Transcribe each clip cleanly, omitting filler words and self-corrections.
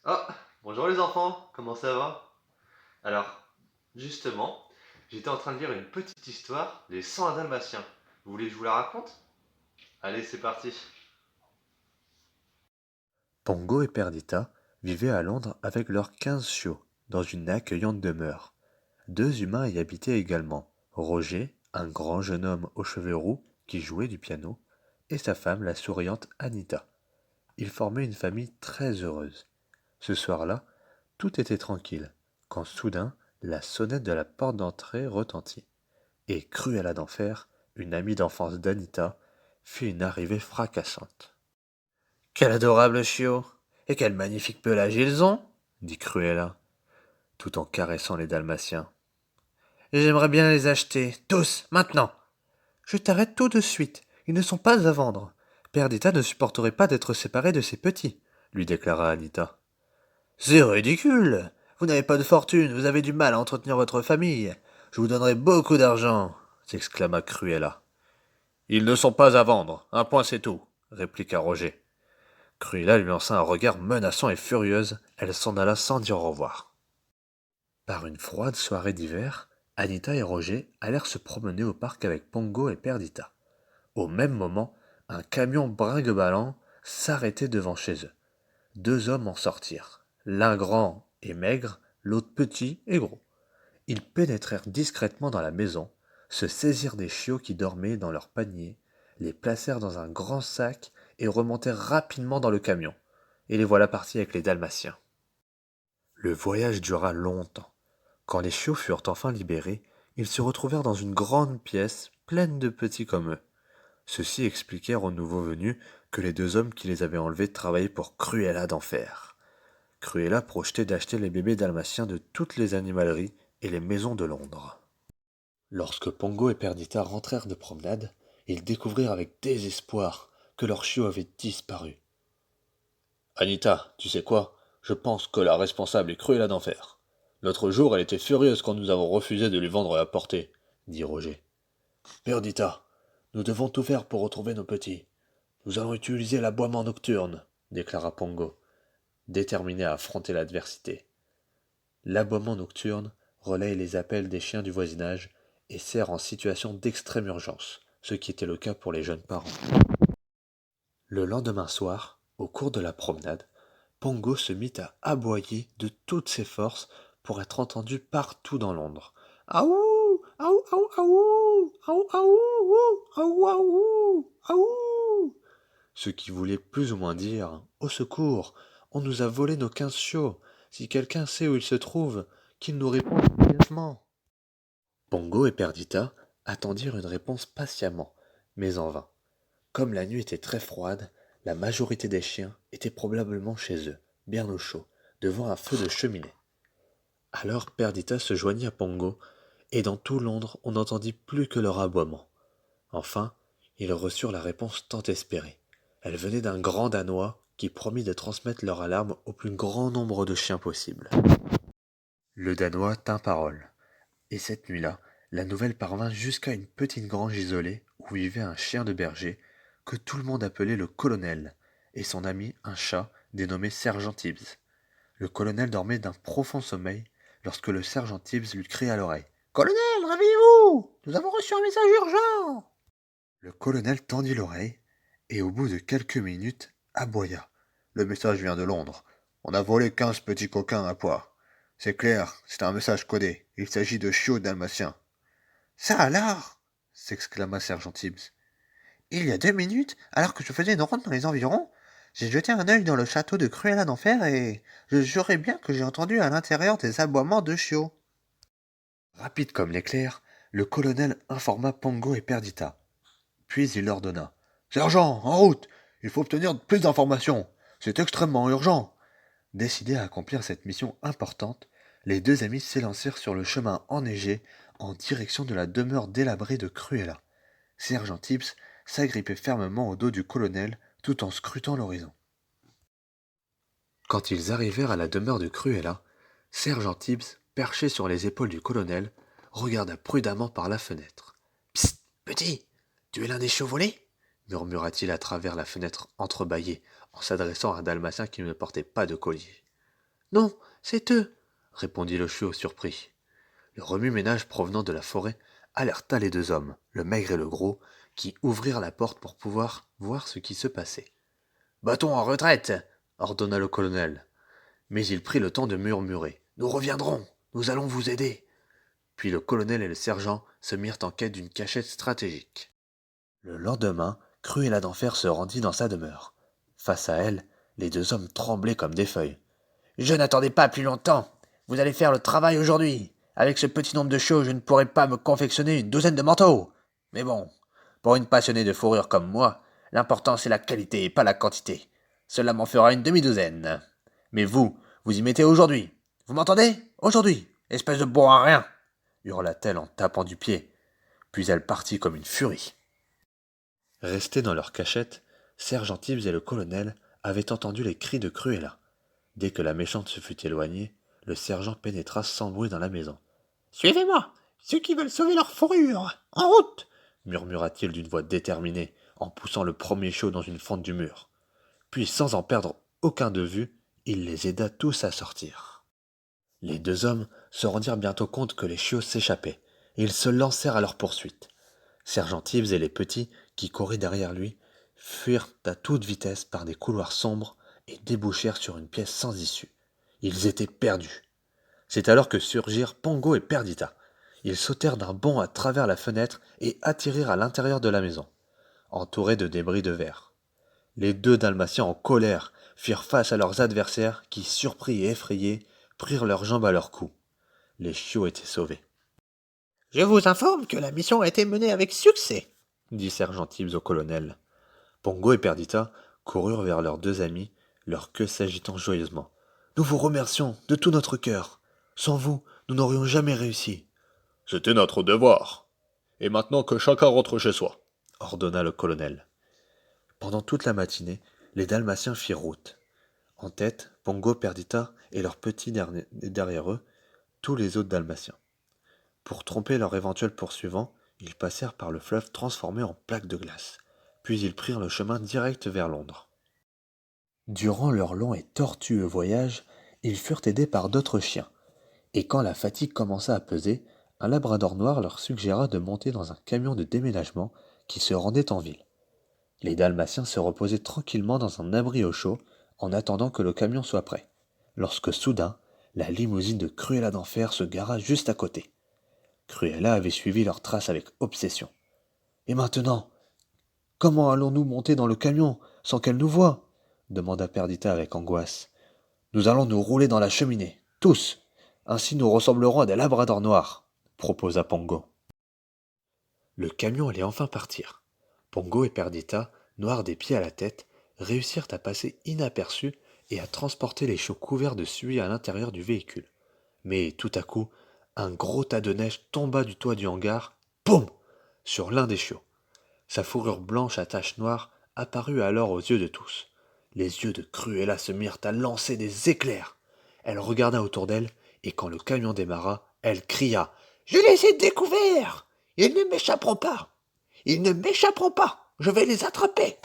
Ah, bonjour les enfants, comment ça va? Alors, justement, j'étais en train de lire une petite histoire des 101 Dalmatiens. Vous voulez que je vous la raconte? Allez, c'est parti. Pongo et Perdita vivaient à Londres avec leurs 15 chiots, dans une accueillante demeure. Deux humains y habitaient également. Roger, un grand jeune homme aux cheveux roux qui jouait du piano, et sa femme, la souriante Anita. Ils formaient une famille très heureuse. Ce soir-là, tout était tranquille, quand soudain la sonnette de la porte d'entrée retentit, et Cruella d'Enfer, une amie d'enfance d'Anita, fit une arrivée fracassante. Quel adorable chiot! Et quel magnifique pelage ils ont! Dit Cruella, tout en caressant les Dalmatiens. J'aimerais bien les acheter, tous, maintenant. Je t'arrête tout de suite, ils ne sont pas à vendre. Perdita ne supporterait pas d'être séparé de ses petits, lui déclara Anita. C'est ridicule. Vous n'avez pas de fortune, vous avez du mal à entretenir votre famille. Je vous donnerai beaucoup d'argent, s'exclama Cruella. Ils ne sont pas à vendre, un point c'est tout, répliqua Roger. Cruella lui lança un regard menaçant et furieuse, elle s'en alla sans dire au revoir. Par une froide soirée d'hiver, Anita et Roger allèrent se promener au parc avec Pongo et Perdita. Au même moment, un camion brinque-ballant s'arrêtait devant chez eux. Deux hommes en sortirent, l'un grand et maigre, l'autre petit et gros. Ils pénétrèrent discrètement dans la maison, se saisirent des chiots qui dormaient dans leur panier, les placèrent dans un grand sac et remontèrent rapidement dans le camion. Et les voilà partis avec les Dalmatiens. Le voyage dura longtemps. Quand les chiots furent enfin libérés, ils se retrouvèrent dans une grande pièce pleine de petits comme eux. Ceux-ci expliquèrent aux nouveaux venus que les deux hommes qui les avaient enlevés travaillaient pour Cruella d'Enfer. Cruella projetait d'acheter les bébés dalmatiens de toutes les animaleries et les maisons de Londres. Lorsque Pongo et Perdita rentrèrent de promenade, ils découvrirent avec désespoir que leur chiot avait disparu. Anita, tu sais quoi? Je pense que la responsable est Cruella d'Enfer. L'autre jour, elle était furieuse quand nous avons refusé de lui vendre la portée, dit Roger. Perdita, nous devons tout faire pour retrouver nos petits. Nous allons utiliser l'aboiement nocturne, déclara Pongo, déterminé à affronter l'adversité. L'aboiement nocturne relaye les appels des chiens du voisinage et sert en situation d'extrême urgence, ce qui était le cas pour les jeunes parents. Le lendemain soir, au cours de la promenade, Pongo se mit à aboyer de toutes ses forces pour être entendu partout dans Londres. Aouh! Aouh! Aouh! Aouh! Aouh! Aouh! Aouh! Aouh! Aouh! Ce qui voulait plus ou moins dire au secours, on nous a volé nos 15 chiots. Si quelqu'un sait où ils se trouvent, qu'il nous réponde immédiatement. Pongo et Perdita attendirent une réponse patiemment, mais en vain. Comme la nuit était très froide, la majorité des chiens étaient probablement chez eux, bien au chaud, devant un feu de cheminée. Alors Perdita se joignit à Pongo, et dans tout Londres on n'entendit plus que leur aboiement. Enfin, ils reçurent la réponse tant espérée. Elle venait d'un grand Danois qui promit de transmettre leur alarme au plus grand nombre de chiens possible. Le Danois tint parole, et cette nuit-là, la nouvelle parvint jusqu'à une petite grange isolée où vivait un chien de berger que tout le monde appelait le colonel, et son ami un chat dénommé Sergent Tibbs. Le colonel dormait d'un profond sommeil lorsque le sergent Tibbs lui cria à l'oreille. Colonel, réveillez-vous! Nous avons reçu un message urgent! Le colonel tendit l'oreille et au bout de quelques minutes aboya. Le message vient de Londres. On a volé 15 petits coquins à pois. C'est clair, c'est un message codé. Il s'agit de chiots dalmatiens. Ça alors s'exclama Sergent Tibbs. Il y a 2 minutes, alors que je faisais une ronde dans les environs, j'ai jeté un œil dans le château de Cruella d'Enfer et je jurais bien que j'ai entendu à l'intérieur des aboiements de chiots. Rapide comme l'éclair, le colonel informa Pongo et Perdita. Puis il ordonna. Sergent, en route! Il faut obtenir plus d'informations. C'est extrêmement urgent. Décidés à accomplir cette mission importante, les deux amis s'élancèrent sur le chemin enneigé en direction de la demeure délabrée de Cruella. Sergent Tibbs s'agrippait fermement au dos du colonel tout en scrutant l'horizon. Quand ils arrivèrent à la demeure de Cruella, Sergent Tibbs, perché sur les épaules du colonel, regarda prudemment par la fenêtre. Psst, petit, tu es l'un des chiots volés murmura-t-il à travers la fenêtre entrebâillée en s'adressant à un dalmatien qui ne portait pas de collier. Non, c'est eux, répondit le chiot surpris. Le remue-ménage provenant de la forêt alerta les deux hommes, le maigre et le gros, qui ouvrirent la porte pour pouvoir voir ce qui se passait. Bâton en retraite, ordonna le colonel. Mais il prit le temps de murmurer. Nous reviendrons, nous allons vous aider. Puis le colonel et le sergent se mirent en quête d'une cachette stratégique. Le lendemain, Cruella d'Enfer se rendit dans sa demeure. Face à elle, les deux hommes tremblaient comme des feuilles. Je n'attendais pas plus longtemps. Vous allez faire le travail aujourd'hui. Avec ce petit nombre de chiots, je ne pourrais pas me confectionner une douzaine de manteaux. Mais bon, pour une passionnée de fourrure comme moi, l'important c'est la qualité et pas la quantité. Cela m'en fera une demi-douzaine. Mais vous y mettez aujourd'hui. Vous m'entendez? Aujourd'hui. Espèce de bon à rien, hurla-t-elle en tapant du pied. Puis elle partit comme une furie. Restés dans leur cachette, Sergent Tibbs et le colonel avaient entendu les cris de Cruella. Dès que la méchante se fut éloignée, le sergent pénétra sans bruit dans la maison. Suivez-moi, ceux qui veulent sauver leur fourrure. En route, murmura-t-il d'une voix déterminée, en poussant le premier chiot dans une fente du mur. Puis, sans en perdre aucun de vue, il les aida tous à sortir. Les deux hommes se rendirent bientôt compte que les chiots s'échappaient, et ils se lancèrent à leur poursuite. Sergent Tibbs et les petits, qui couraient derrière lui, fuirent à toute vitesse par des couloirs sombres et débouchèrent sur une pièce sans issue. Ils étaient perdus. C'est alors que surgirent Pongo et Perdita. Ils sautèrent d'un bond à travers la fenêtre et atterrirent à l'intérieur de la maison, entourés de débris de verre. Les deux Dalmatiens en colère firent face à leurs adversaires qui, surpris et effrayés, prirent leurs jambes à leur cou. Les chiots étaient sauvés. Je vous informe que la mission a été menée avec succès, dit Sergent Tibbs au colonel. Pongo et Perdita coururent vers leurs deux amis, leur queue s'agitant joyeusement. Nous vous remercions de tout notre cœur. Sans vous, nous n'aurions jamais réussi. C'était notre devoir. Et maintenant que chacun rentre chez soi, ordonna le colonel. Pendant toute la matinée, les Dalmatiens firent route. En tête, Pongo, Perdita et leurs petits derrière eux, tous les autres Dalmatiens. Pour tromper leur éventuel poursuivant, ils passèrent par le fleuve transformé en plaque de glace. Puis ils prirent le chemin direct vers Londres. Durant leur long et tortueux voyage, ils furent aidés par d'autres chiens. Et quand la fatigue commença à peser, un labrador noir leur suggéra de monter dans un camion de déménagement qui se rendait en ville. Les Dalmatiens se reposaient tranquillement dans un abri au chaud, en attendant que le camion soit prêt, lorsque soudain, la limousine de Cruella d'Enfer se gara juste à côté. Cruella avait suivi leurs traces avec obsession. Et maintenant, comment allons-nous monter dans le camion sans qu'elle nous voie demanda Perdita avec angoisse. Nous allons nous rouler dans la cheminée, tous. Ainsi nous ressemblerons à des labradors noirs, proposa Pongo. Le camion allait enfin partir. Pongo et Perdita, noirs des pieds à la tête, réussirent à passer inaperçus et à transporter les chiots couverts de suie à l'intérieur du véhicule. Mais tout à coup, un gros tas de neige tomba du toit du hangar, boum, sur l'un des chiots. Sa fourrure blanche à taches noires apparut alors aux yeux de tous. Les yeux de Cruella se mirent à lancer des éclairs. Elle regarda autour d'elle, et quand le camion démarra, elle cria « Je les ai découverts! Ils ne m'échapperont pas! Ils ne m'échapperont pas! Je vais les attraper !»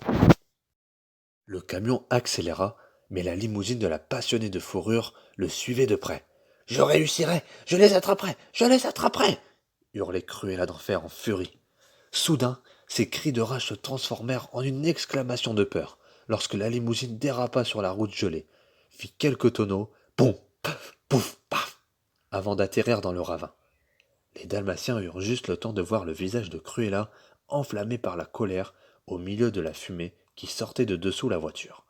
Le camion accéléra, mais la limousine de la passionnée de fourrure le suivait de près. « Je réussirai! Je les attraperai! Je les attraperai !» hurlait Cruella d'Enfer en furie. Soudain, ses cris de rage se transformèrent en une exclamation de peur, lorsque la limousine dérapa sur la route gelée, fit quelques tonneaux, poum, paf, pouf, paf, avant d'atterrir dans le ravin. Les Dalmatiens eurent juste le temps de voir le visage de Cruella enflammé par la colère au milieu de la fumée qui sortait de dessous la voiture.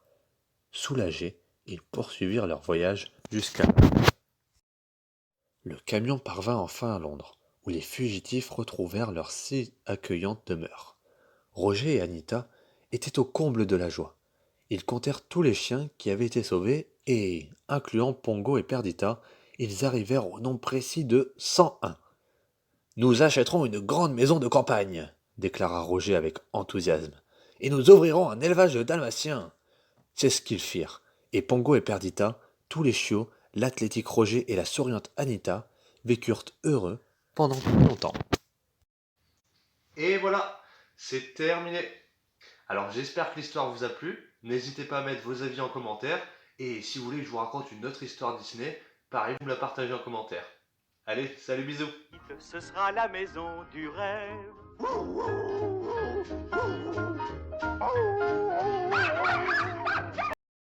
Soulagés, ils poursuivirent leur voyage jusqu'à... Le camion parvint enfin à Londres, où les fugitifs retrouvèrent leur si accueillante demeure. Roger et Anita étaient au comble de la joie. Ils comptèrent tous les chiens qui avaient été sauvés et, incluant Pongo et Perdita, ils arrivèrent au nombre précis de 101. « Nous achèterons une grande maison de campagne, déclara Roger avec enthousiasme, et nous ouvrirons un élevage de dalmatiens. C'est ce qu'ils firent, et Pongo et Perdita, tous les chiots, l'athlétique Roger et la souriante Anita vécurent heureux pendant longtemps. Et voilà, c'est terminé. Alors j'espère que l'histoire vous a plu. N'hésitez pas à mettre vos avis en commentaire Et si vous voulez que je vous raconte une autre histoire Disney, pareil, vous me la partagez en commentaire. Allez, salut, bisous. Ce sera la maison du rêve.